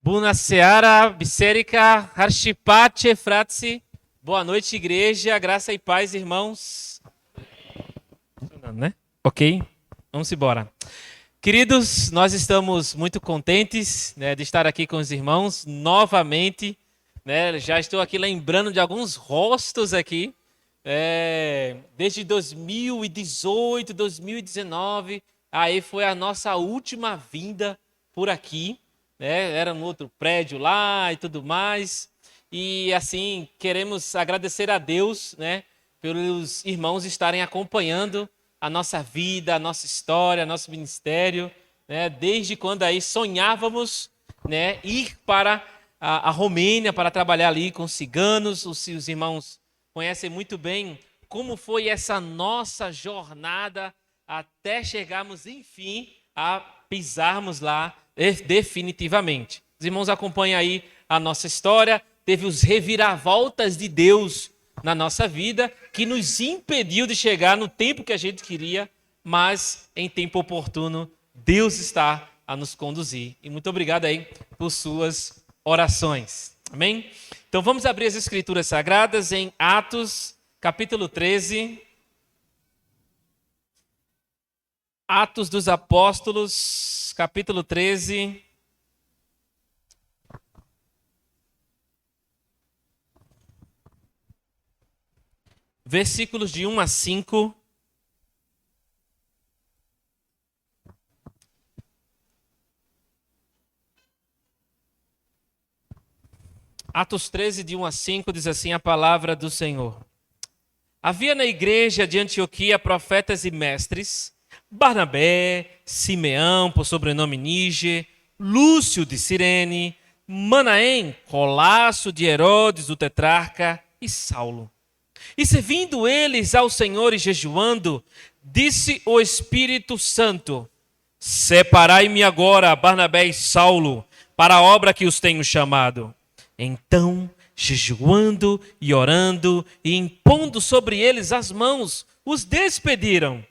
Bună seara, biserica, harshipate, fratsi. Boa noite, igreja, graça e paz, irmãos. Funcionando, né? Ok, vamos embora. Queridos, nós estamos muito contentes, né, de estar aqui com os irmãos novamente, né? Já estou aqui lembrando de alguns rostos aqui, desde 2018, 2019, aí foi a nossa última vinda por aqui, né? Era um outro prédio lá e tudo mais. E assim, queremos agradecer a Deus, né, pelos irmãos estarem acompanhando a nossa vida, a nossa história, nosso ministério, né, desde quando aí sonhávamos, né, ir para a Romênia para trabalhar ali com ciganos. Os irmãos conhecem muito bem como foi essa nossa jornada até chegarmos, enfim, a pisarmos lá definitivamente. Os irmãos acompanham aí a nossa história. Teve os reviravoltas de Deus na nossa vida, que nos impediu de chegar no tempo que a gente queria, mas em tempo oportuno, Deus está a nos conduzir. E muito obrigado aí por suas orações. Amém? Então vamos abrir as Escrituras Sagradas em Atos, capítulo 13. Atos dos Apóstolos, capítulo 13. Versículos de 1 a 5. Atos 13, de 1 a 5, diz assim a palavra do Senhor. Havia na igreja de Antioquia profetas e mestres: Barnabé, Simeão, por sobrenome Níger, Lúcio de Cirene, Manaém, Colasso de Herodes, o tetrarca, e Saulo. E servindo eles ao Senhor e jejuando, disse o Espírito Santo: Separai-me agora, Barnabé e Saulo, para a obra que os tenho chamado. Então, jejuando e orando e impondo sobre eles as mãos, os despediram.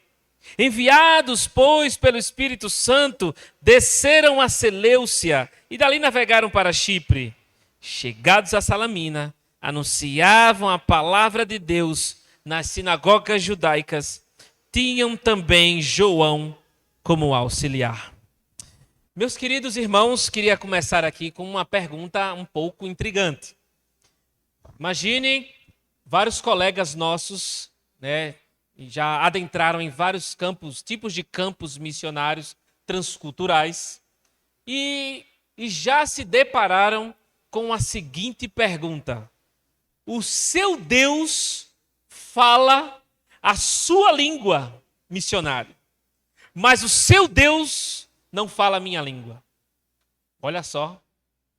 Enviados, pois, pelo Espírito Santo, desceram a Seleucia e dali navegaram para Chipre. Chegados a Salamina, anunciavam a palavra de Deus nas sinagogas judaicas. Tinham também João como auxiliar. Meus queridos irmãos, queria começar aqui com uma pergunta um pouco intrigante. Imagine vários colegas nossos, né, já adentraram em vários campos, tipos de campos missionários transculturais e já se depararam com a seguinte pergunta: o seu Deus fala a sua língua, missionário, mas o seu Deus não fala a minha língua. Olha só,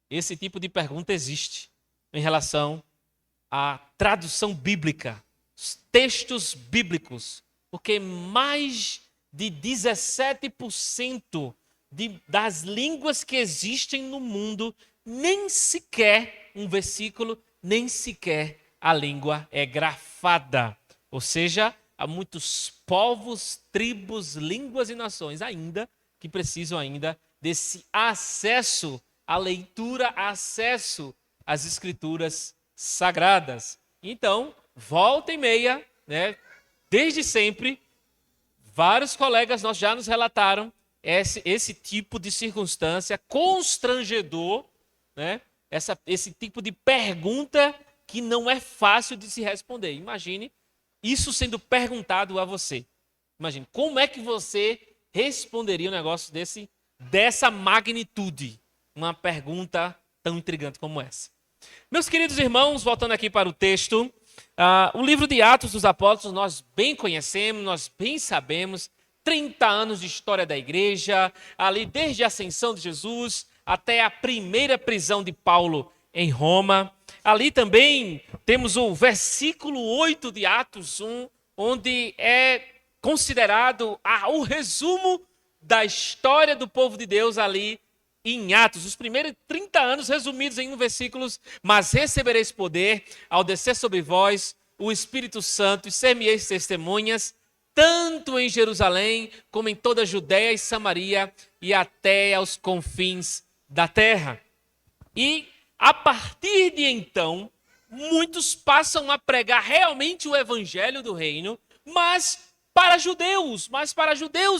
esse tipo de pergunta existe em relação à tradução bíblica, os textos bíblicos, porque mais de 17% das línguas que existem no mundo, nem sequer um versículo, nem sequer a língua é grafada. Ou seja, há muitos povos, tribos, línguas e nações ainda que precisam ainda desse acesso à leitura, acesso às escrituras sagradas. Então, volta e meia, né, desde sempre, vários colegas nossos já nos relataram esse tipo de circunstância constrangedor, né, esse tipo de pergunta que não é fácil de se responder. Imagine isso sendo perguntado a você. Imagine, como é que você responderia um negócio dessa magnitude? Uma pergunta tão intrigante como essa. Meus queridos irmãos, voltando aqui para o texto, o livro de Atos dos Apóstolos nós bem conhecemos, nós bem sabemos, 30 anos de história da igreja, ali desde a ascensão de Jesus até a primeira prisão de Paulo em Roma. Ali também temos o versículo 8 de Atos 1, onde é considerado o resumo da história do povo de Deus ali em Atos. Os primeiros 30 anos resumidos em versículos: mas recebereis poder ao descer sobre vós o Espírito Santo e ser-me-eis testemunhas, tanto em Jerusalém como em toda a Judéia e Samaria e até aos confins da terra. E a partir de então, muitos passam a pregar realmente o evangelho do reino, mas para judeus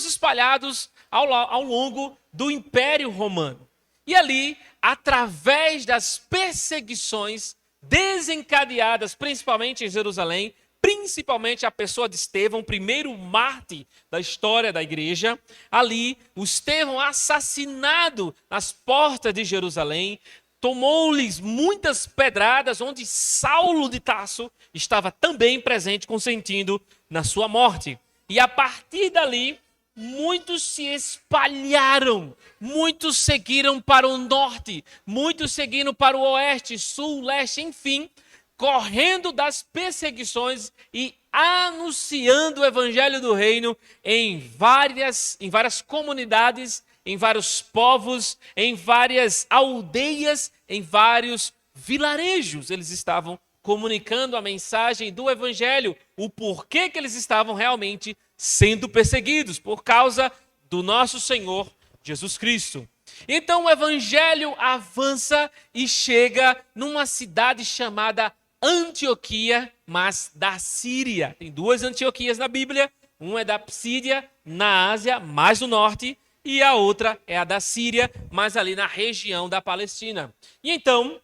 espalhados ao longo do Império Romano. E ali, através das perseguições desencadeadas, principalmente em Jerusalém, principalmente a pessoa de Estevão, o primeiro mártir da história da igreja, ali, o Estevão assassinado nas portas de Jerusalém, tomou-lhes muitas pedradas, onde Saulo de Tarso estava também presente, consentindo na sua morte. E a partir dali, muitos se espalharam, muitos seguiram para o norte, muitos seguiram para o oeste, sul, leste, enfim, correndo das perseguições e anunciando o evangelho do reino em várias comunidades, em vários povos, em várias aldeias, em vários vilarejos. Eles estavam comunicando a mensagem do evangelho, o porquê que eles estavam realmente sendo perseguidos, por causa do nosso Senhor Jesus Cristo. Então o evangelho avança e chega numa cidade chamada Antioquia, mas da Síria. Tem duas Antioquias na Bíblia, uma é da Psídia, na Ásia, mais no norte, e a outra é a da Síria, mas ali na região da Palestina. E então,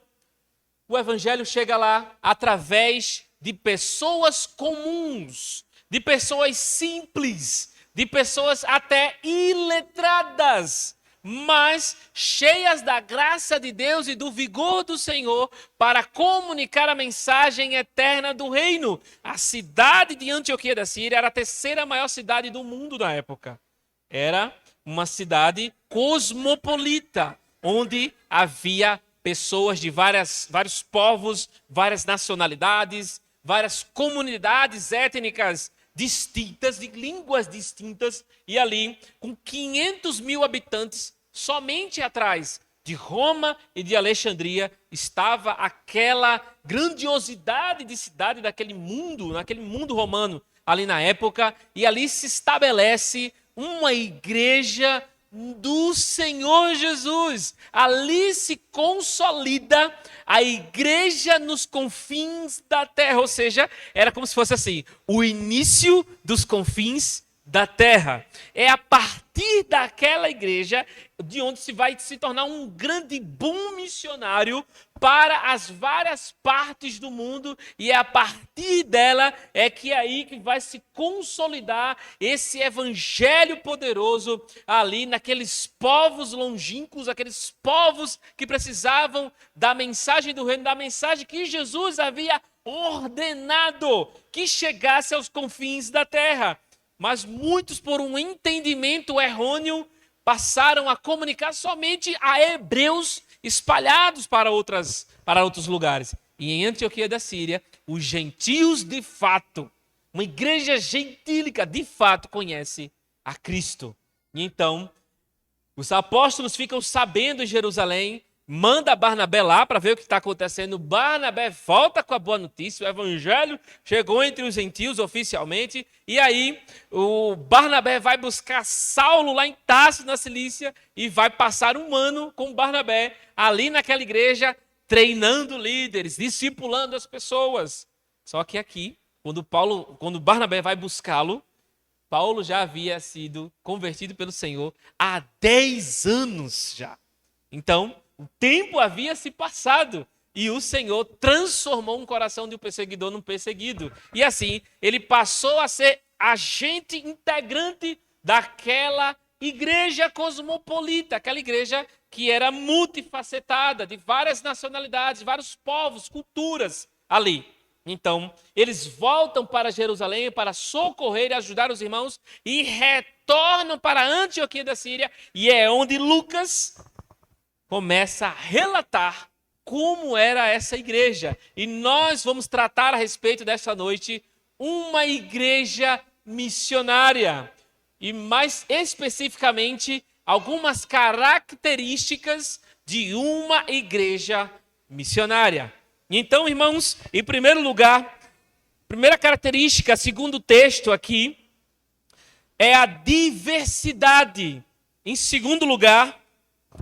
o evangelho chega lá através de pessoas comuns, de pessoas simples, de pessoas até iletradas, mas cheias da graça de Deus e do vigor do Senhor para comunicar a mensagem eterna do reino. A cidade de Antioquia da Síria era a terceira maior cidade do mundo na época. Era uma cidade cosmopolita, onde havia pessoas de vários povos, várias nacionalidades, várias comunidades étnicas distintas, de línguas distintas, e ali, com 500 mil habitantes, somente atrás de Roma e de Alexandria, estava aquela grandiosidade de cidade naquele mundo romano, ali na época, e ali se estabelece uma igreja do Senhor Jesus. Ali se consolida a igreja nos confins da terra, ou seja, era como se fosse assim, o início dos confins da terra. É a partir daquela igreja de onde se vai se tornar um grande boom missionário para as várias partes do mundo, e é a partir dela que aí que vai se consolidar esse evangelho poderoso ali naqueles povos longínquos, aqueles povos que precisavam da mensagem do reino, da mensagem que Jesus havia ordenado que chegasse aos confins da terra. Mas muitos, por um entendimento errôneo, passaram a comunicar somente a hebreus espalhados para outros lugares. E em Antioquia da Síria, os gentios de fato, uma igreja gentílica de fato conhece a Cristo. E então, os apóstolos ficam sabendo em Jerusalém, manda Barnabé lá para ver o que está acontecendo. Barnabé volta com a boa notícia, o evangelho chegou entre os gentios oficialmente, e aí o Barnabé vai buscar Saulo lá em Tarso, na Cilícia, e vai passar um ano com Barnabé ali naquela igreja, treinando líderes, discipulando as pessoas. Só que aqui, quando Barnabé vai buscá-lo, Paulo já havia sido convertido pelo Senhor há 10 anos já. Então, o tempo havia se passado e o Senhor transformou um coração de um perseguidor num perseguido. E assim, ele passou a ser agente integrante daquela igreja cosmopolita, aquela igreja que era multifacetada, de várias nacionalidades, vários povos, culturas ali. Então, eles voltam para Jerusalém para socorrer e ajudar os irmãos e retornam para Antioquia da Síria, e é onde Lucas começa a relatar como era essa igreja. E nós vamos tratar a respeito dessa noite uma igreja missionária. E mais especificamente, algumas características de uma igreja missionária. Então, irmãos, em primeiro lugar, primeira característica, segundo o texto aqui, é a diversidade. Em segundo lugar,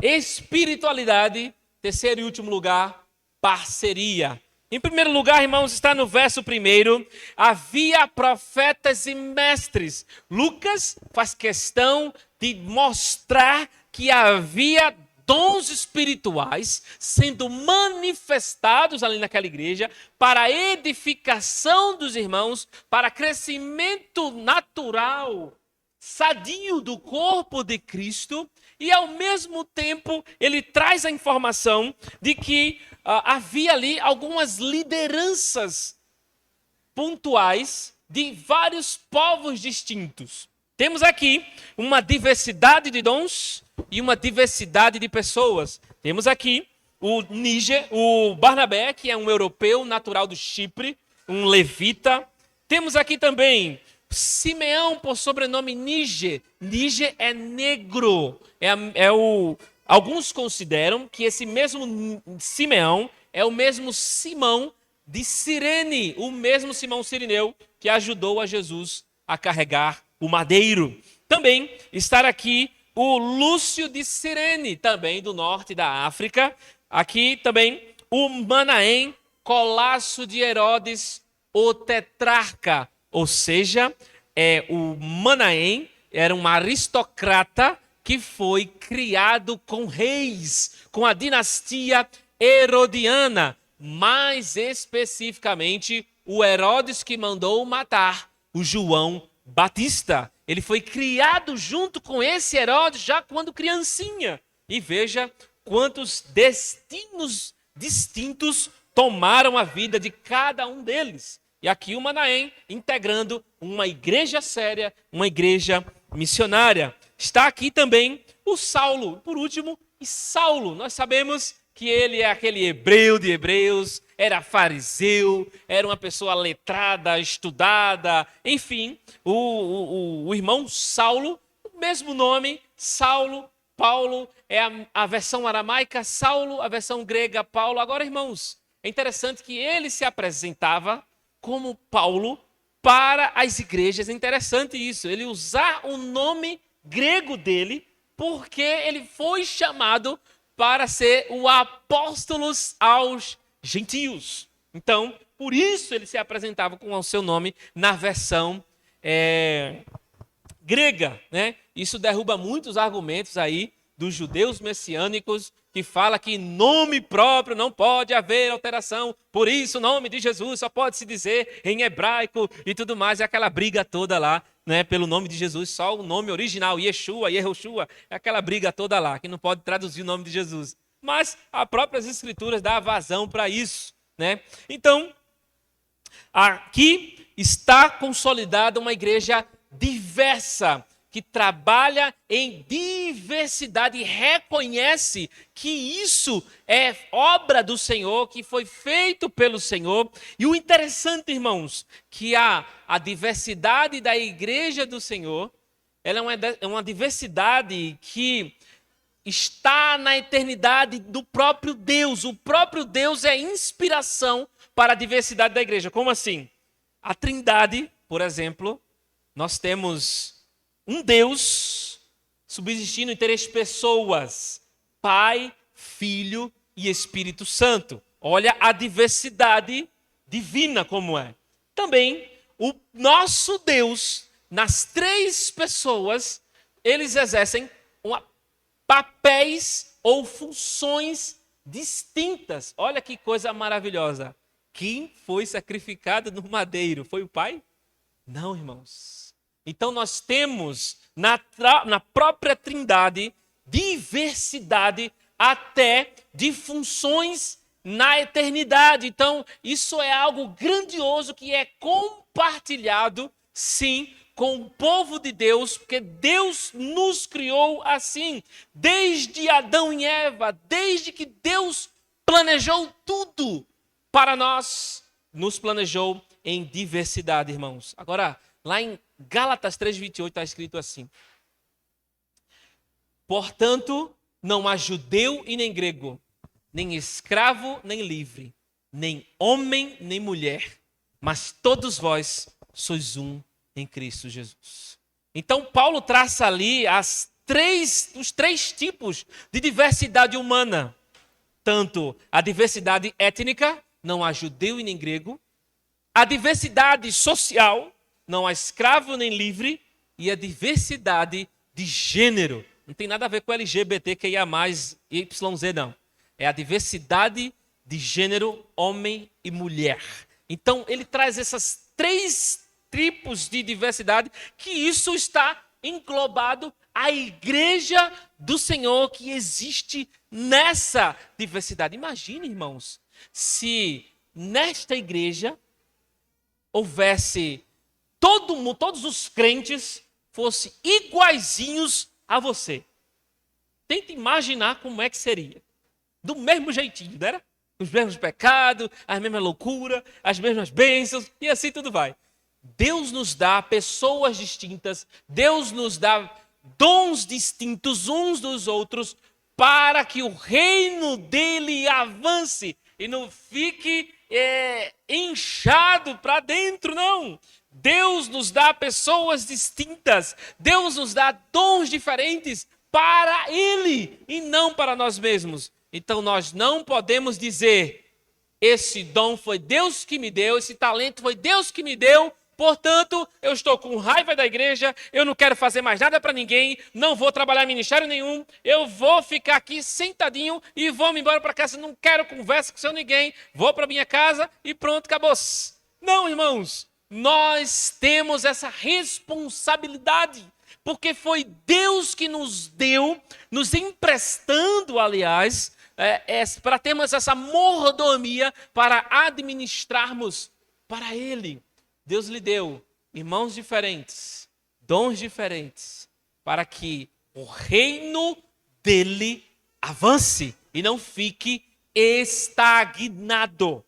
espiritualidade. Terceiro e último lugar, parceria. Em primeiro lugar, irmãos, está no verso 1, havia profetas e mestres. Lucas faz questão de mostrar que havia dons espirituais sendo manifestados ali naquela igreja para a edificação dos irmãos, para crescimento natural, sadio do corpo de Cristo, e ao mesmo tempo ele traz a informação de que havia ali algumas lideranças pontuais de vários povos distintos. Temos aqui uma diversidade de dons e uma diversidade de pessoas. Temos aqui o Barnabé, que é um europeu natural do Chipre, um levita. Temos aqui também Simeão, por sobrenome Níger. Níger é negro. Alguns consideram que esse mesmo Simeão é o mesmo Simão de Cirene, o mesmo Simão Cirineu que ajudou a Jesus a carregar o madeiro. Também está aqui o Lúcio de Cirene, também do norte da África. Aqui também o Manaém, Colasso de Herodes, o tetrarca. Ou seja, o Manaém era um aristocrata que foi criado com reis, com a dinastia herodiana. Mais especificamente, o Herodes que mandou matar o João Batista. Ele foi criado junto com esse Herodes já quando criancinha. E veja quantos destinos distintos tomaram a vida de cada um deles. E aqui o Manaém integrando uma igreja séria, uma igreja missionária. Está aqui também o Saulo, por último, e Saulo. Nós sabemos que ele é aquele hebreu de hebreus, era fariseu, era uma pessoa letrada, estudada, enfim, o irmão Saulo, o mesmo nome, Saulo, Paulo, é a versão aramaica, Saulo, a versão grega, Paulo. Agora, irmãos, é interessante que ele se apresentava como Paulo para as igrejas. É interessante isso, ele usar o nome grego dele, porque ele foi chamado para ser o apóstolo aos gentios. Então, por isso ele se apresentava com o seu nome na versão grega, né? Isso derruba muitos argumentos aí dos judeus messiânicos que fala que nome próprio não pode haver alteração, por isso o nome de Jesus só pode se dizer em hebraico e tudo mais, é aquela briga toda lá, né, pelo nome de Jesus, só o nome original, Yeshua, Yehoshua, é aquela briga toda lá, que não pode traduzir o nome de Jesus. Mas as próprias escrituras dão vazão para isso, né? Então, aqui está consolidada uma igreja diversa, que trabalha em diversidade e reconhece que isso é obra do Senhor, que foi feito pelo Senhor. E o interessante, irmãos, que a diversidade da igreja do Senhor, ela é uma diversidade que está na eternidade do próprio Deus. O próprio Deus é inspiração para a diversidade da igreja. Como assim? A Trindade, por exemplo, nós temos um Deus subsistindo em 3 pessoas: Pai, Filho e Espírito Santo. Olha a diversidade divina como é. Também o nosso Deus, nas 3 pessoas, eles exercem papéis ou funções distintas. Olha que coisa maravilhosa. Quem foi sacrificado no madeiro? Foi o Pai? Não, irmãos. Então nós temos na própria Trindade diversidade até de funções na eternidade. Então isso é algo grandioso que é compartilhado, sim, com o povo de Deus, porque Deus nos criou assim, desde Adão e Eva, desde que Deus planejou tudo para nós, nos planejou em diversidade, irmãos. Agora, lá em Gálatas 3:28 está escrito assim: portanto, não há judeu e nem grego, nem escravo nem livre, nem homem nem mulher, mas todos vós sois um em Cristo Jesus. Então Paulo traça ali os 3 tipos de diversidade humana. tanto a diversidade étnica, não há judeu e nem grego, a diversidade social, não há escravo nem livre, e a diversidade de gênero. Não tem nada a ver com LGBTQIA+, YZ, não. É a diversidade de gênero, homem e mulher. Então, ele traz essas 3 tipos de diversidade, que isso está englobado à igreja do Senhor que existe nessa diversidade. Imagine, irmãos, se nesta igreja houvesse todos os crentes fossem iguaizinhos a você. Tenta imaginar como é que seria. Do mesmo jeitinho, não era? Os mesmos pecados, as mesmas loucuras, as mesmas bênçãos, e assim tudo vai. Deus nos dá pessoas distintas, Deus nos dá dons distintos uns dos outros, para que o reino dele avance e não fique inchado para dentro, não. Deus nos dá pessoas distintas, Deus nos dá dons diferentes para ele e não para nós mesmos. Então nós não podemos dizer, esse dom foi Deus que me deu, esse talento foi Deus que me deu, portanto, eu estou com raiva da igreja, eu não quero fazer mais nada para ninguém, não vou trabalhar em ministério nenhum, eu vou ficar aqui sentadinho e vou me embora para casa, não quero conversa com ninguém, vou para minha casa e pronto, acabou. Não, irmãos, nós temos essa responsabilidade, porque foi Deus que nos deu, nos emprestando, aliás, para termos essa mordomia, para administrarmos para Ele. Deus lhe deu irmãos diferentes, dons diferentes, para que o reino dele avance e não fique estagnado.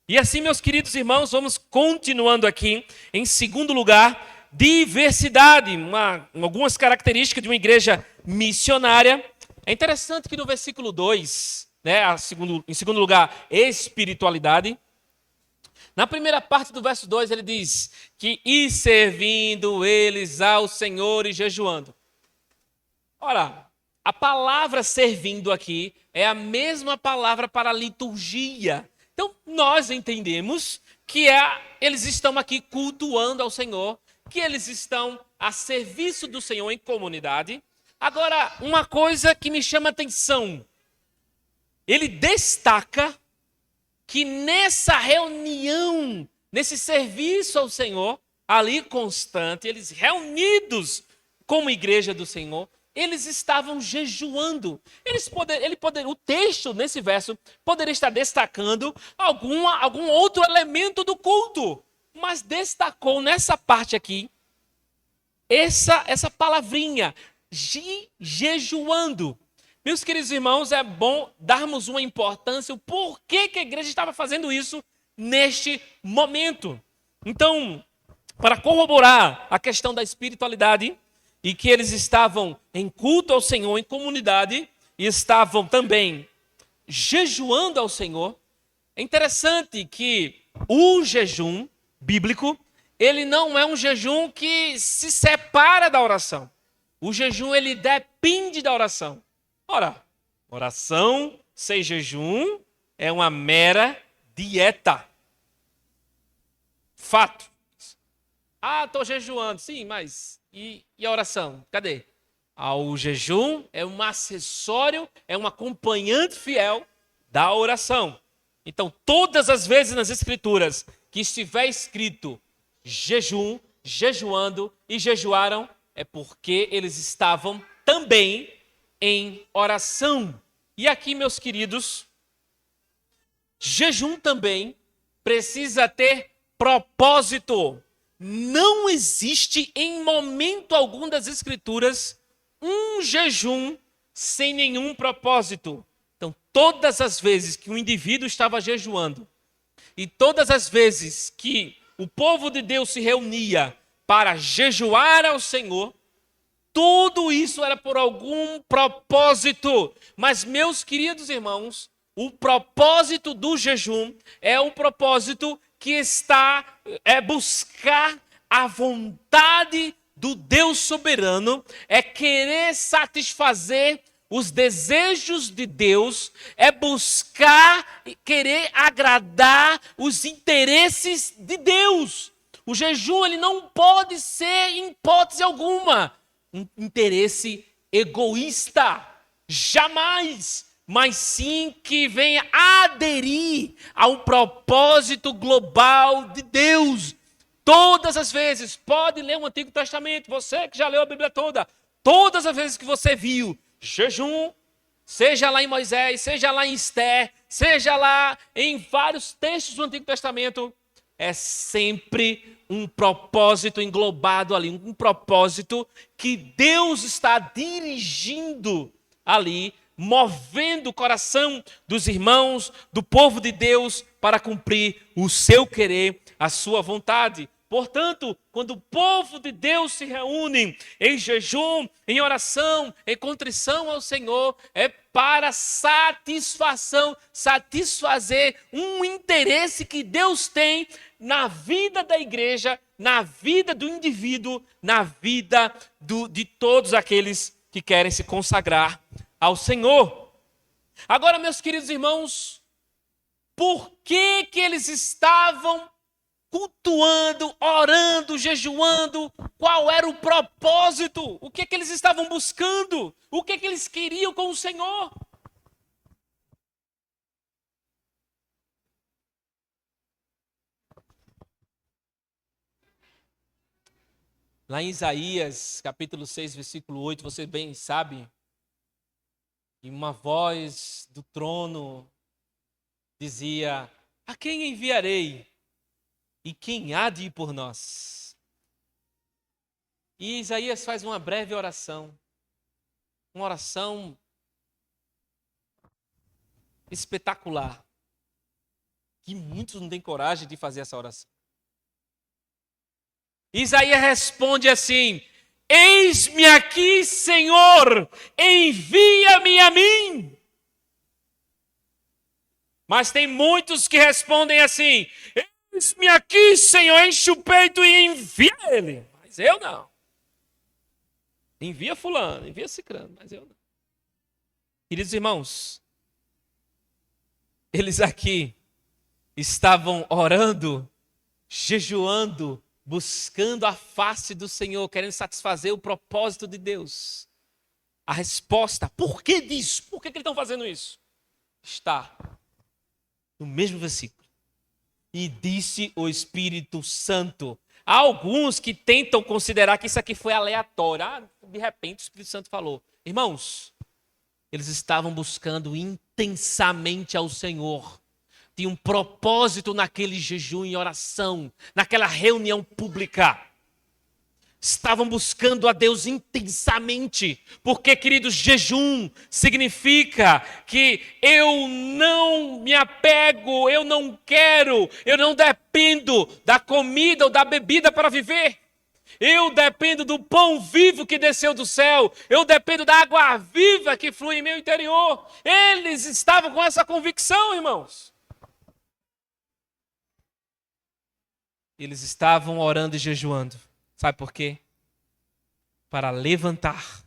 E assim, meus queridos irmãos, vamos continuando aqui. Em segundo lugar, diversidade, algumas características de uma igreja missionária. É interessante que no versículo 2, em segundo lugar, espiritualidade. Na primeira parte do verso 2, ele diz que e servindo eles ao Senhor e jejuando. Ora, a palavra servindo aqui é a mesma palavra para liturgia. Então, nós entendemos que eles estão aqui cultuando ao Senhor, que eles estão a serviço do Senhor em comunidade. Agora, uma coisa que me chama a atenção, ele destaca que nessa reunião, nesse serviço ao Senhor, ali constante, eles reunidos como igreja do Senhor, eles estavam jejuando. O texto, nesse verso, poderia estar destacando algum outro elemento do culto, mas destacou nessa parte aqui, essa palavrinha, jejuando. Meus queridos irmãos, é bom darmos uma importância, o porquê que a igreja estava fazendo isso neste momento. Então, para corroborar a questão da espiritualidade, e que eles estavam em culto ao Senhor, em comunidade, e estavam também jejuando ao Senhor, é interessante que o jejum bíblico, ele não é um jejum que se separa da oração. O jejum, ele depende da oração. Ora, oração sem jejum é uma mera dieta. Fato. Estou jejuando. Sim, mas e a oração? Cadê? O jejum é um acessório, é um acompanhante fiel da oração. Então, todas as vezes nas Escrituras que estiver escrito jejum, jejuando e jejuaram, é porque eles estavam também em oração. E aqui, meus queridos, jejum também precisa ter propósito. Não existe em momento algum das Escrituras um jejum sem nenhum propósito. Então, todas as vezes que um indivíduo estava jejuando e todas as vezes que o povo de Deus se reunia para jejuar ao Senhor, tudo isso era por algum propósito. Mas, meus queridos irmãos, o propósito do jejum é o propósito que está buscar a vontade do Deus soberano, é querer satisfazer os desejos de Deus é buscar e querer agradar os interesses de Deus. O jejum ele não pode ser, em hipótese alguma, um interesse egoísta. Jamais. Mas sim que venha aderir ao propósito global de Deus. Todas as vezes, pode ler o Antigo Testamento, você que já leu a Bíblia toda, todas as vezes que você viu jejum, seja lá em Moisés, seja lá em Esther, seja lá em vários textos do Antigo Testamento, é sempre um propósito englobado ali, um propósito que Deus está dirigindo ali, movendo o coração dos irmãos, do povo de Deus, para cumprir o seu querer, a sua vontade. Portanto, quando o povo de Deus se reúne em jejum, em oração, em contrição ao Senhor, é para satisfazer um interesse que Deus tem na vida da igreja, na vida do indivíduo, na vida de todos aqueles que querem se consagrar ao Senhor. Agora, meus queridos irmãos, por que eles estavam cultuando, orando, jejuando? Qual era o propósito? O que eles estavam buscando? O que eles queriam com o Senhor? Lá em Isaías, capítulo 6, versículo 8, você bem sabe, e uma voz do trono dizia: a quem enviarei? E quem há de ir por nós? E Isaías faz uma breve oração. Uma oração espetacular. Que muitos não têm coragem de fazer essa oração. Isaías responde assim: eis-me aqui, Senhor, envia-me a mim. Mas tem muitos que respondem assim: eis-me aqui, Senhor, enche o peito e envia ele. Mas eu não. Envia fulano, envia cicrano, mas eu não. Queridos irmãos, eles aqui estavam orando, jejuando, buscando a face do Senhor, querendo satisfazer o propósito de Deus. A resposta, por que disso? Por que eles estão fazendo isso? Está no mesmo versículo. E disse o Espírito Santo. Há alguns que tentam considerar que isso aqui foi aleatório. De repente o Espírito Santo falou. Irmãos, eles estavam buscando intensamente ao Senhor. Tinha um propósito naquele jejum e oração, naquela reunião pública. Estavam buscando a Deus intensamente. Porque, queridos, jejum significa que eu não me apego, eu não quero, eu não dependo da comida ou da bebida para viver. Eu dependo do pão vivo que desceu do céu. Eu dependo da água viva que flui em meu interior. Eles estavam com essa convicção, irmãos. Eles estavam orando e jejuando. Sabe por quê? Para levantar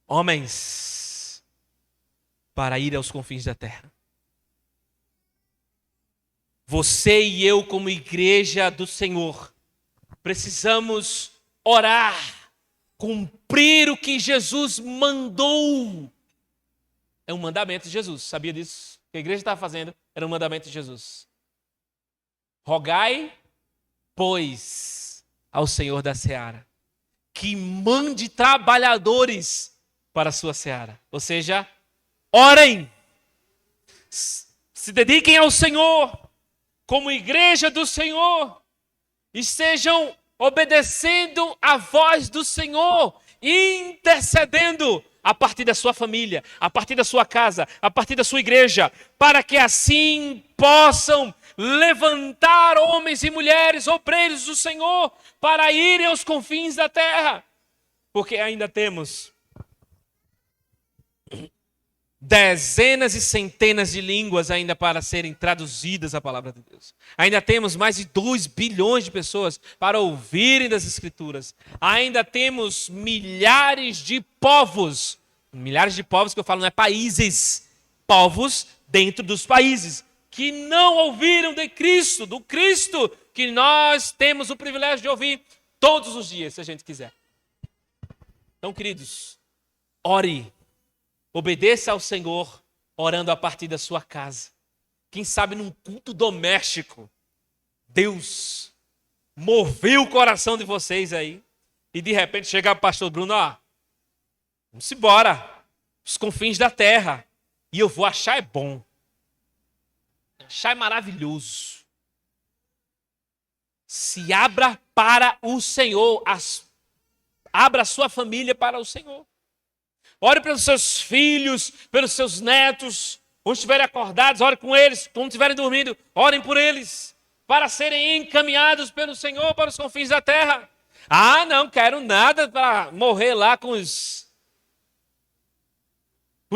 homens para ir aos confins da terra. Você e eu, como igreja do Senhor, precisamos orar, cumprir o que Jesus mandou. É um mandamento de Jesus, sabia disso? O que a igreja estava fazendo era um mandamento de Jesus. Rogai, pois, ao Senhor da seara, que mande trabalhadores para a sua seara. Ou seja, orem, se dediquem ao Senhor, como igreja do Senhor, e estejam obedecendo a voz do Senhor, intercedendo a partir da sua família, a partir da sua casa, a partir da sua igreja, para que assim possam levantar homens e mulheres, obreiros do Senhor, para irem aos confins da terra. Porque ainda temos dezenas e centenas de línguas ainda para serem traduzidas a palavra de Deus. Ainda temos mais de 2 bilhões de pessoas para ouvirem das Escrituras. Ainda temos milhares de povos Milhares de povos que eu falo não é países, povos dentro dos países, que não ouviram de Cristo, do Cristo que nós temos o privilégio de ouvir todos os dias, se a gente quiser. Então, queridos, ore, obedeça ao Senhor, orando a partir da sua casa. Quem sabe num culto doméstico, Deus moveu o coração de vocês aí, e de repente chega o pastor Bruno, vamos embora, os confins da terra, e eu vou achar é bom, achar é maravilhoso. Se abra para o Senhor, abra a sua família para o Senhor. Ore pelos seus filhos, pelos seus netos, quando estiverem acordados, ore com eles, quando estiverem dormindo, orem por eles, para serem encaminhados pelo Senhor para os confins da terra. Não quero nada para morrer lá com os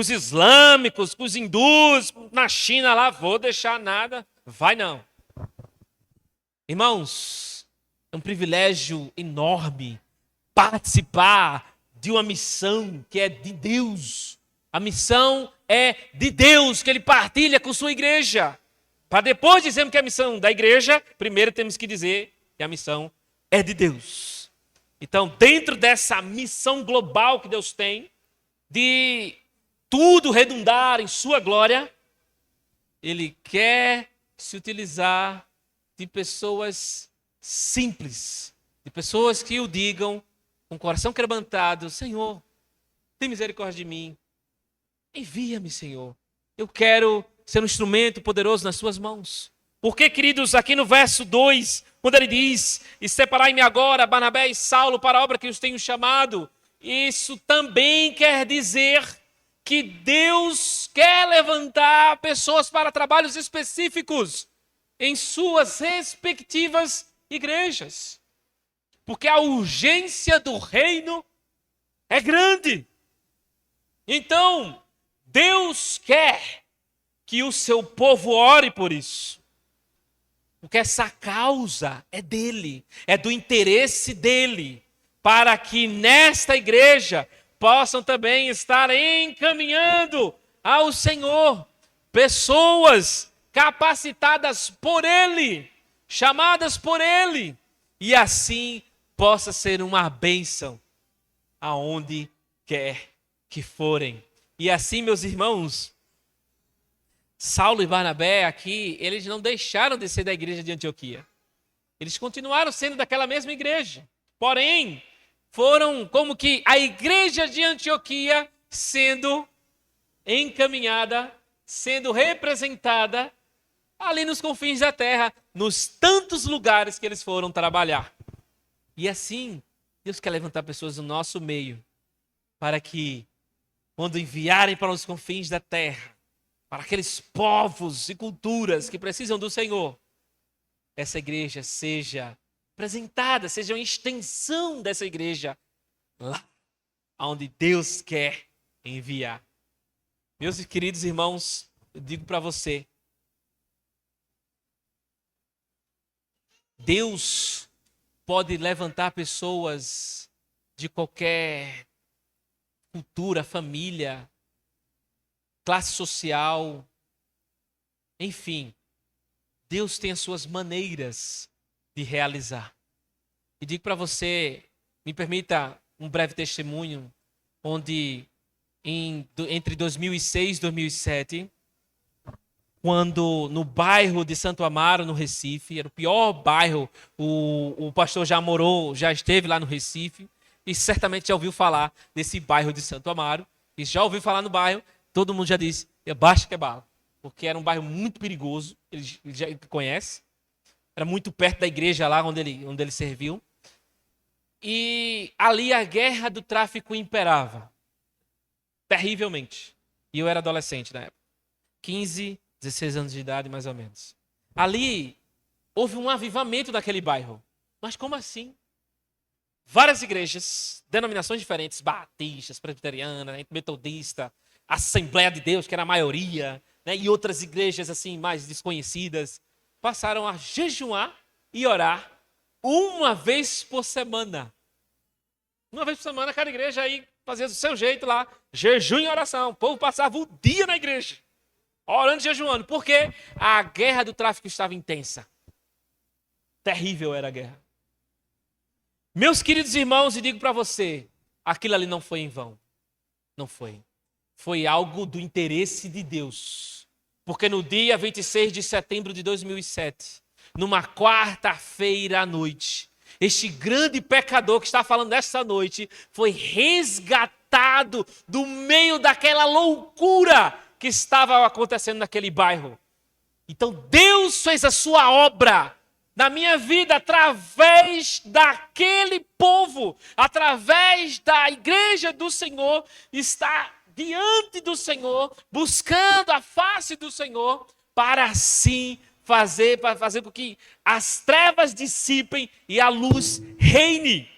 islâmicos, com os hindus, na China lá, vou deixar nada. Vai não. Irmãos, é um privilégio enorme participar de uma missão que é de Deus. A missão é de Deus, que Ele partilha com sua igreja. Para depois dizermos que é a missão da igreja, primeiro temos que dizer que a missão é de Deus. Então, dentro dessa missão global que Deus tem, de tudo redundar em sua glória, Ele quer se utilizar de pessoas simples, de pessoas que o digam com o coração quebrantado: Senhor, tem misericórdia de mim, envia-me, Senhor, eu quero ser um instrumento poderoso nas suas mãos. Porque, queridos, aqui no verso 2, quando ele diz: e separai-me agora, Barnabé e Saulo, para a obra que os tenho chamado, isso também quer dizer que Deus quer levantar pessoas para trabalhos específicos em suas respectivas igrejas. Porque a urgência do reino é grande. Então, Deus quer que o seu povo ore por isso. Porque essa causa é dele, é do interesse dele, para que nesta igreja possam também estar encaminhando ao Senhor pessoas capacitadas por Ele, chamadas por Ele, e assim possa ser uma bênção aonde quer que forem. E assim, meus irmãos, Saulo e Barnabé aqui, eles não deixaram de ser da igreja de Antioquia. Eles continuaram sendo daquela mesma igreja. Porém, foram como que a igreja de Antioquia sendo encaminhada, sendo representada ali nos confins da terra, nos tantos lugares que eles foram trabalhar. E assim, Deus quer levantar pessoas no nosso meio, para que, quando enviarem para os confins da terra, para aqueles povos e culturas que precisam do Senhor, essa igreja seja apresentada, seja uma extensão dessa igreja lá onde Deus quer enviar. Meus queridos irmãos, eu digo para você, Deus pode levantar pessoas de qualquer cultura, família, classe social, enfim, Deus tem as suas maneiras de realizar. E digo para você, me permita um breve testemunho, onde entre 2006 e 2007, quando no bairro de Santo Amaro, no Recife, era o pior bairro, o pastor já esteve lá no Recife, e certamente já ouviu falar desse bairro de Santo Amaro, e já ouviu falar no bairro, todo mundo já disse, baixa que é bala, porque era um bairro muito perigoso, ele já conhece, era muito perto da igreja lá onde ele serviu, e ali a guerra do tráfico imperava, terrivelmente, e eu era adolescente na época, 15, 16 anos de idade mais ou menos. Ali houve um avivamento daquele bairro, mas como assim? Várias igrejas, denominações diferentes, batistas, presbiteriana, metodista, Assembleia de Deus, que era a maioria, né, e outras igrejas assim mais desconhecidas, passaram a jejuar e orar uma vez por semana. Uma vez por semana, cada igreja aí fazia do seu jeito lá, jejum e oração. O povo passava o dia na igreja, orando e jejuando. Porque a guerra do tráfico estava intensa. Terrível era a guerra. Meus queridos irmãos, e digo para você, aquilo ali não foi em vão. Não foi. Foi algo do interesse de Deus. Porque no dia 26 de setembro de 2007, numa quarta-feira à noite, este grande pecador que está falando nessa noite foi resgatado do meio daquela loucura que estava acontecendo naquele bairro. Então Deus fez a sua obra na minha vida através daquele povo, através da igreja do Senhor, está diante do Senhor, buscando a face do Senhor, para assim fazer com que as trevas dissipem e a luz reine.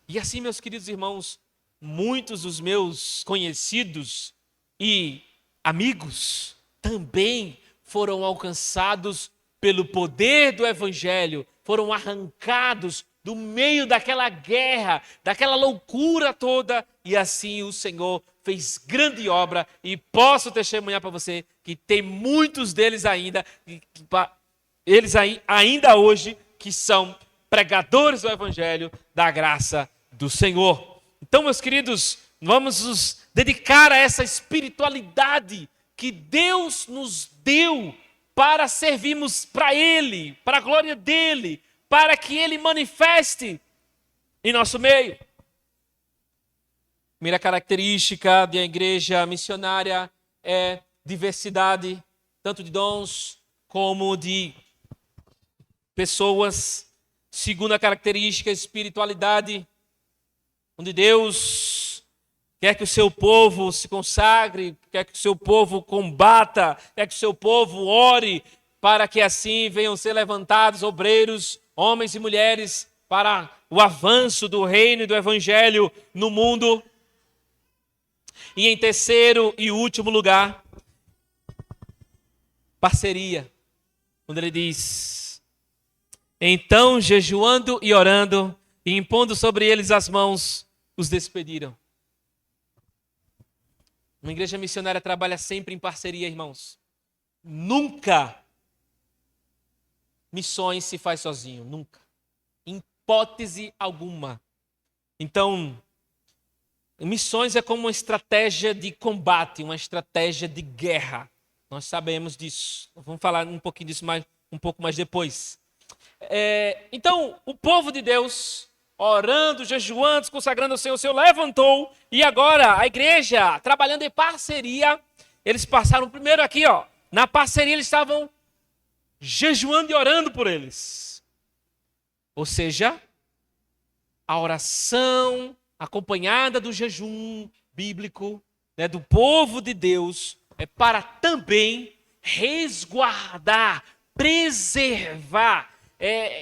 E assim, meus queridos irmãos, muitos dos meus conhecidos e amigos também foram alcançados pelo poder do Evangelho, foram arrancados do meio daquela guerra, daquela loucura toda, e assim o Senhor fez grande obra, e posso testemunhar para você que tem muitos deles ainda, ainda hoje, que são pregadores do Evangelho da graça do Senhor. Então, meus queridos, vamos nos dedicar a essa espiritualidade que Deus nos deu para servirmos para Ele, para a glória dEle, para que Ele manifeste em nosso meio. Primeira característica da igreja missionária é diversidade, tanto de dons como de pessoas. Segunda característica, espiritualidade, onde Deus quer que o seu povo se consagre, quer que o seu povo combata, quer que o seu povo ore, para que assim venham ser levantados obreiros, homens e mulheres, para o avanço do reino e do evangelho no mundo. E em terceiro e último lugar, parceria, onde ele diz: então, jejuando e orando, e impondo sobre eles as mãos, os despediram. Uma igreja missionária trabalha sempre em parceria, irmãos. Nunca missões se faz sozinho, nunca. Em hipótese alguma. Então, missões é como uma estratégia de combate, uma estratégia de guerra. Nós sabemos disso. Vamos falar um pouquinho disso um pouco mais depois. Então, o povo de Deus, orando, jejuando, consagrando ao Senhor, o Senhor levantou, e agora a igreja, trabalhando em parceria, eles passaram primeiro aqui, na parceria eles estavam jejuando e orando por eles. Ou seja, a oração acompanhada do jejum bíblico, do povo de Deus, é para também resguardar, preservar,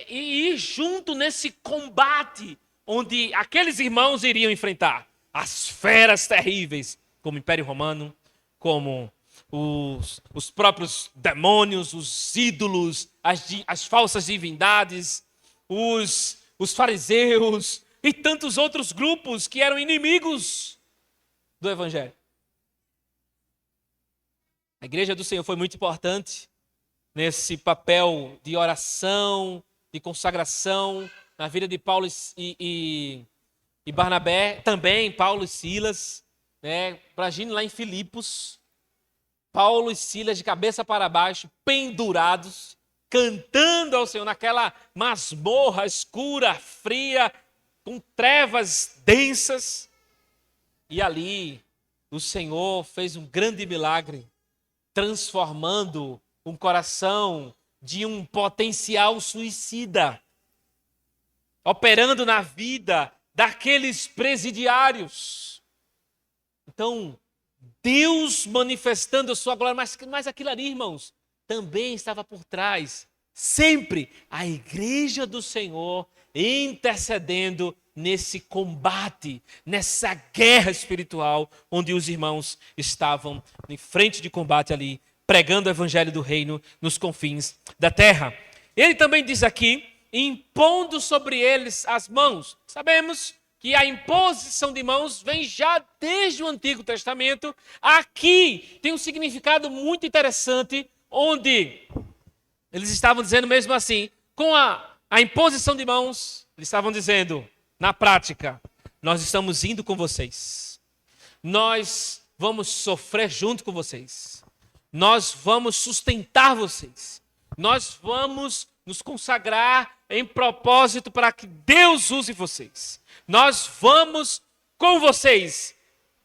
e ir junto nesse combate onde aqueles irmãos iriam enfrentar as feras terríveis, como o Império Romano, como os próprios demônios, os ídolos, as falsas divindades, os fariseus e tantos outros grupos que eram inimigos do Evangelho. A igreja do Senhor foi muito importante nesse papel de oração, de consagração, na vida de Paulo e Barnabé, também Paulo e Silas, imagine lá em Filipos, Paulo e Silas de cabeça para baixo, pendurados, cantando ao Senhor naquela masmorra escura, fria, com trevas densas, e ali o Senhor fez um grande milagre, transformando um coração de um potencial suicida, operando na vida daqueles presidiários. Então, Deus manifestando a sua glória, mas aquilo ali, irmãos, também estava por trás, sempre a igreja do Senhor intercedendo nesse combate, nessa guerra espiritual, onde os irmãos estavam em frente de combate ali, pregando o evangelho do reino nos confins da terra. Ele também diz aqui, impondo sobre eles as mãos. Sabemos que a imposição de mãos vem já desde o Antigo Testamento. Aqui tem um significado muito interessante, onde eles estavam dizendo mesmo assim, com a imposição de mãos, eles estavam dizendo, na prática, nós estamos indo com vocês. Nós vamos sofrer junto com vocês. Nós vamos sustentar vocês. Nós vamos nos consagrar em propósito para que Deus use vocês. Nós vamos com vocês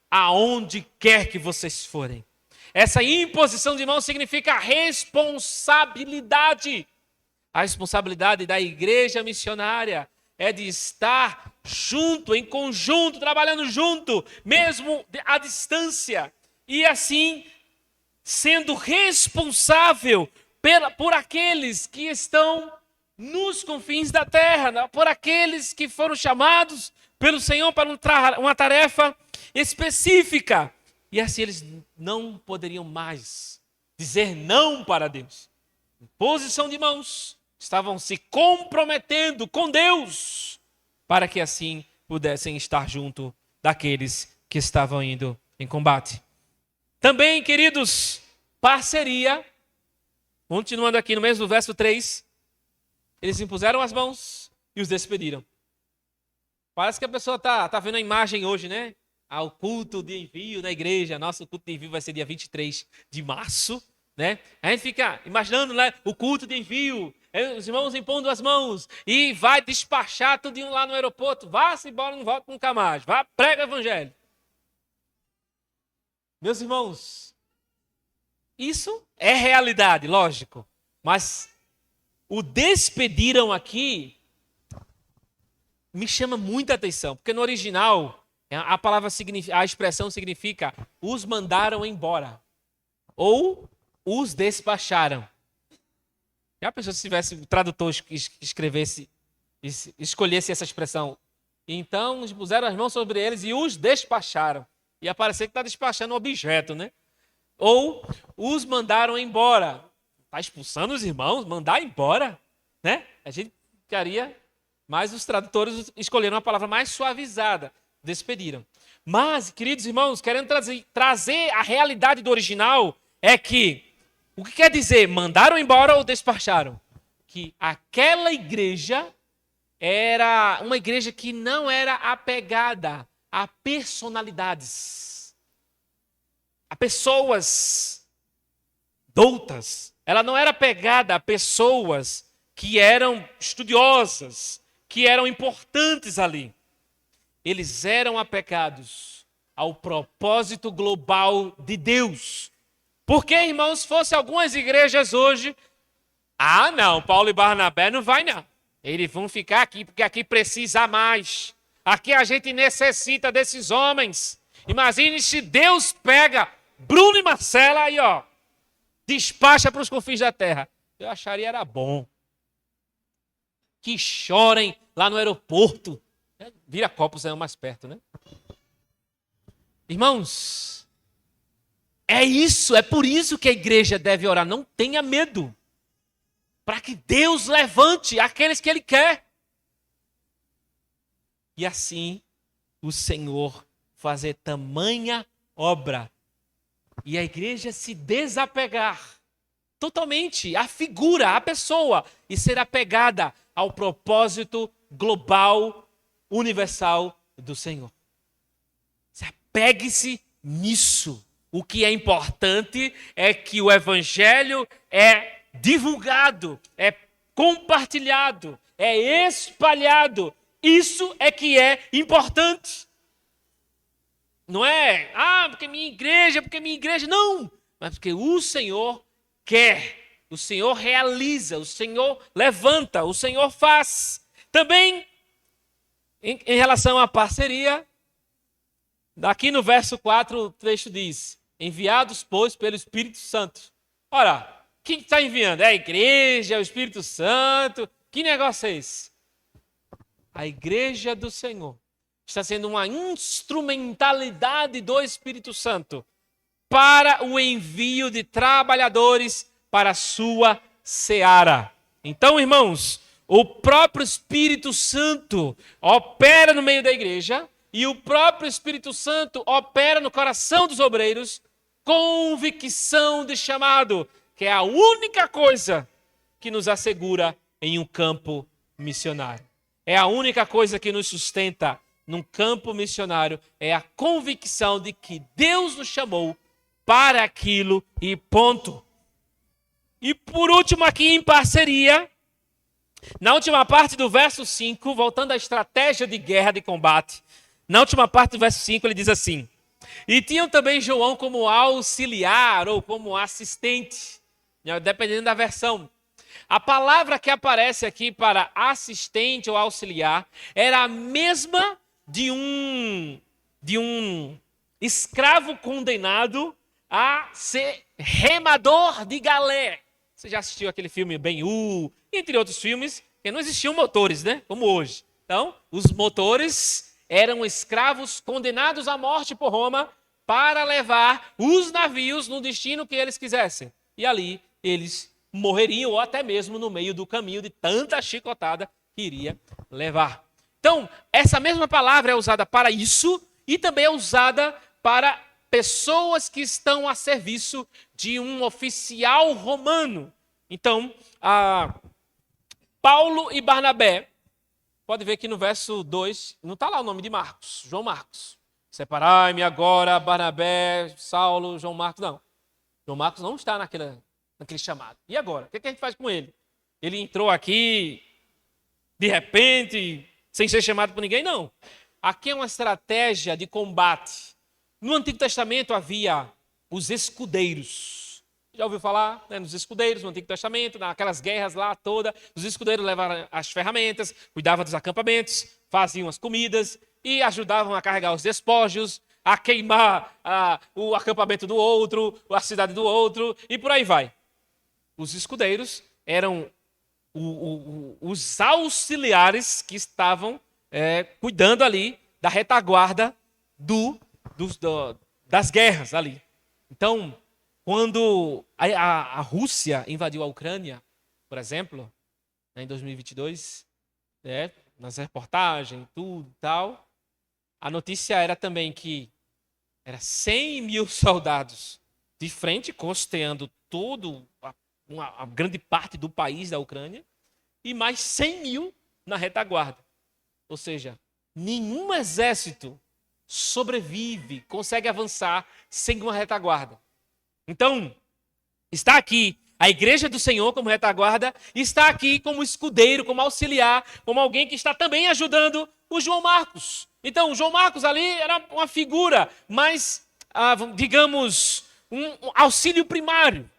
aonde quer que vocês forem. Essa imposição de mãos significa responsabilidade. A responsabilidade da igreja missionária é de estar junto, em conjunto, trabalhando junto, mesmo à distância. E assim, sendo responsável por aqueles que estão nos confins da terra, por aqueles que foram chamados pelo Senhor para uma tarefa específica. E assim eles não poderiam mais dizer não para Deus. Em posição de mãos, estavam se comprometendo com Deus para que assim pudessem estar junto daqueles que estavam indo em combate. Também, queridos, parceria. Continuando aqui no mesmo verso 3, eles impuseram as mãos e os despediram. Parece que a pessoa está vendo a imagem hoje, né? O culto de envio na igreja. Nosso culto de envio vai ser dia 23 de março, né? A gente fica imaginando, né, o culto de envio, os irmãos impondo as mãos e vai despachar tudo lá no aeroporto. Vá-se embora, não volta nunca mais. Vá, prega o evangelho. Meus irmãos, isso é realidade, lógico. Mas o despediram aqui me chama muita atenção, porque no original a palavra a expressão significa os mandaram embora ou os despacharam. Já pensou se tivesse o tradutor escolhesse essa expressão? Então puseram as mãos sobre eles e os despacharam. Ia parecer que está despachando um objeto, né? Ou os mandaram embora. Está expulsando os irmãos? Mandar embora? Né? A gente ficaria... Mas os tradutores escolheram uma palavra mais suavizada. Despediram. Mas, queridos irmãos, querendo trazer a realidade do original, é que... O que quer dizer? Mandaram embora ou despacharam? Que aquela igreja era uma igreja que não era apegada a personalidades, a pessoas doutas. Ela não era apegada a pessoas que eram estudiosas, que eram importantes ali. Eles eram apegados ao propósito global de Deus. Porque, irmãos, se fosse algumas igrejas hoje, não, Paulo e Barnabé não vai não. Eles vão ficar aqui, porque aqui precisa mais. Aqui a gente necessita desses homens. Imagine se Deus pega Bruno e Marcela aí, ó, despacha para os confins da terra. Eu acharia era bom. Que chorem lá no aeroporto. Vira copos é mais perto, né? Irmãos, é por isso que a igreja deve orar. Não tenha medo. Para que Deus levante aqueles que Ele quer. E assim, o Senhor fazer tamanha obra. E a igreja se desapegar totalmente à figura, à pessoa. E ser apegada ao propósito global, universal do Senhor. Apegue-se nisso. O que é importante é que o evangelho é divulgado, é compartilhado, é espalhado. Isso é que é importante. Não é, porque minha igreja. Não, mas porque o Senhor quer, o Senhor realiza, o Senhor levanta, o Senhor faz. Também, em relação à parceria, daqui no verso 4 o texto diz, enviados, pois, pelo Espírito Santo. Ora, quem está enviando? É a igreja, é o Espírito Santo? Que negócio é esse? A igreja do Senhor está sendo uma instrumentalidade do Espírito Santo para o envio de trabalhadores para a sua seara. Então, irmãos, o próprio Espírito Santo opera no meio da igreja e o próprio Espírito Santo opera no coração dos obreiros convicção de chamado, que é a única coisa que nos assegura em um campo missionário. É a única coisa que nos sustenta num campo missionário, é a convicção de que Deus nos chamou para aquilo e ponto. E por último aqui em parceria, na última parte do verso 5, voltando à estratégia de guerra, de combate, na última parte do verso 5 ele diz assim: e tinham também João como auxiliar ou como assistente, dependendo da versão. A palavra que aparece aqui para assistente ou auxiliar era a mesma de um escravo condenado a ser remador de galé. Você já assistiu aquele filme Ben-Hur, entre outros filmes, que não existiam motores, né? Como hoje. Então, os motores eram escravos condenados à morte por Roma para levar os navios no destino que eles quisessem. E ali eles morreriam ou até mesmo no meio do caminho de tanta chicotada que iria levar. Então, essa mesma palavra é usada para isso e também é usada para pessoas que estão a serviço de um oficial romano. Então, Paulo e Barnabé, pode ver que no verso 2, não está lá o nome de Marcos, João Marcos. Separai-me agora, Barnabé, Saulo, João Marcos, não. João Marcos não está naquele chamado. E agora? O que a gente faz com ele? Ele entrou aqui, de repente, sem ser chamado por ninguém? Não. Aqui é uma estratégia de combate. No Antigo Testamento havia os escudeiros. Já ouviu falar, né, nos escudeiros no Antigo Testamento, naquelas guerras lá toda, os escudeiros levavam as ferramentas, cuidavam dos acampamentos, faziam as comidas e ajudavam a carregar os despojos, a queimar o acampamento do outro, a cidade do outro e por aí vai. Os escudeiros eram os auxiliares que estavam cuidando ali da retaguarda das guerras ali. Então, quando a Rússia invadiu a Ucrânia, por exemplo, em 2022, nas reportagens, tudo e tal, a notícia era também que era 100 mil soldados de frente, costeando todo a grande parte do país da Ucrânia, e mais 100 mil na retaguarda. Ou seja, nenhum exército sobrevive, consegue avançar sem uma retaguarda. Então, está aqui a igreja do Senhor como retaguarda, está aqui como escudeiro, como auxiliar, como alguém que está também ajudando o João Marcos. Então, o João Marcos ali era uma figura, mas, digamos, um auxílio primário.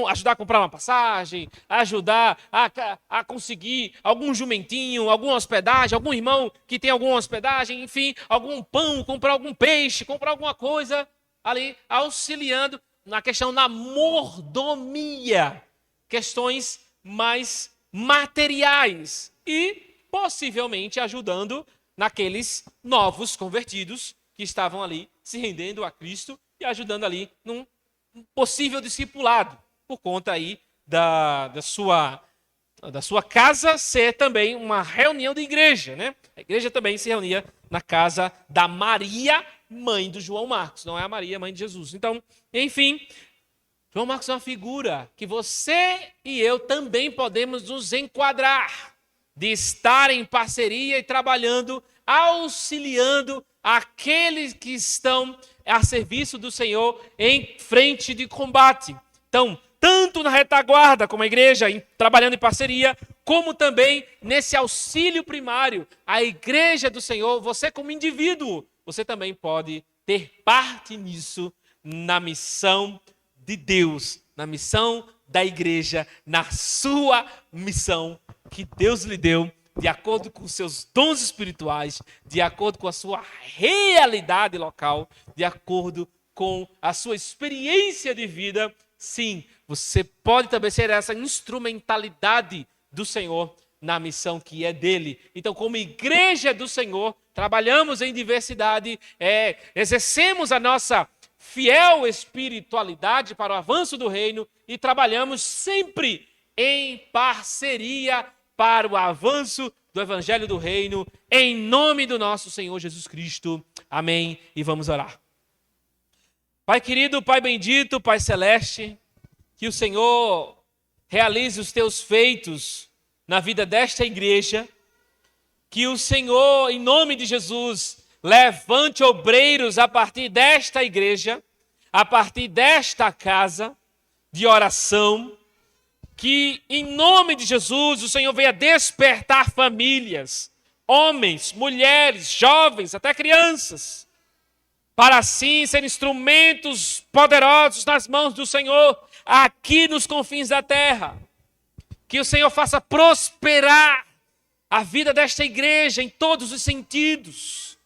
Ajudar a comprar uma passagem, ajudar a conseguir algum jumentinho, alguma hospedagem, algum irmão que tem alguma hospedagem, enfim, algum pão, comprar algum peixe, comprar alguma coisa, ali auxiliando na questão da mordomia, questões mais materiais e possivelmente ajudando naqueles novos convertidos que estavam ali se rendendo a Cristo e ajudando ali num possível discipulado, por conta aí da sua casa ser também uma reunião de igreja, né? A igreja também se reunia na casa da Maria, mãe do João Marcos, não é a Maria, mãe de Jesus. Então, enfim, João Marcos é uma figura que você e eu também podemos nos enquadrar, de estar em parceria e trabalhando, auxiliando aqueles que estão a serviço do Senhor em frente de combate. Então, tanto na retaguarda como a igreja, trabalhando em parceria, como também nesse auxílio primário, a igreja do Senhor, você como indivíduo, você também pode ter parte nisso, na missão de Deus, na missão da igreja, na sua missão que Deus lhe deu, de acordo com os seus dons espirituais, de acordo com a sua realidade local, de acordo com a sua experiência de vida. Sim, você pode também ser essa instrumentalidade do Senhor na missão que é dele. Então, como igreja do Senhor, trabalhamos em diversidade, exercemos a nossa fiel espiritualidade para o avanço do reino e trabalhamos sempre em parceria para o avanço do Evangelho do Reino, em nome do nosso Senhor Jesus Cristo. Amém. E vamos orar. Pai querido, Pai bendito, Pai celeste, que o Senhor realize os teus feitos na vida desta igreja, que o Senhor, em nome de Jesus, levante obreiros a partir desta igreja, a partir desta casa de oração, que em nome de Jesus o Senhor venha despertar famílias, homens, mulheres, jovens, até crianças, para assim ser instrumentos poderosos nas mãos do Senhor, aqui nos confins da terra. Que o Senhor faça prosperar a vida desta igreja em todos os sentidos,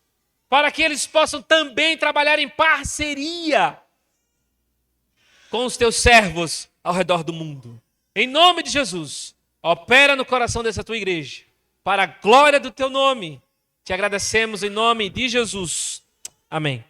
para que eles possam também trabalhar em parceria com os teus servos ao redor do mundo. Em nome de Jesus, opera no coração dessa tua igreja, para a glória do teu nome. Te agradecemos em nome de Jesus. Amém.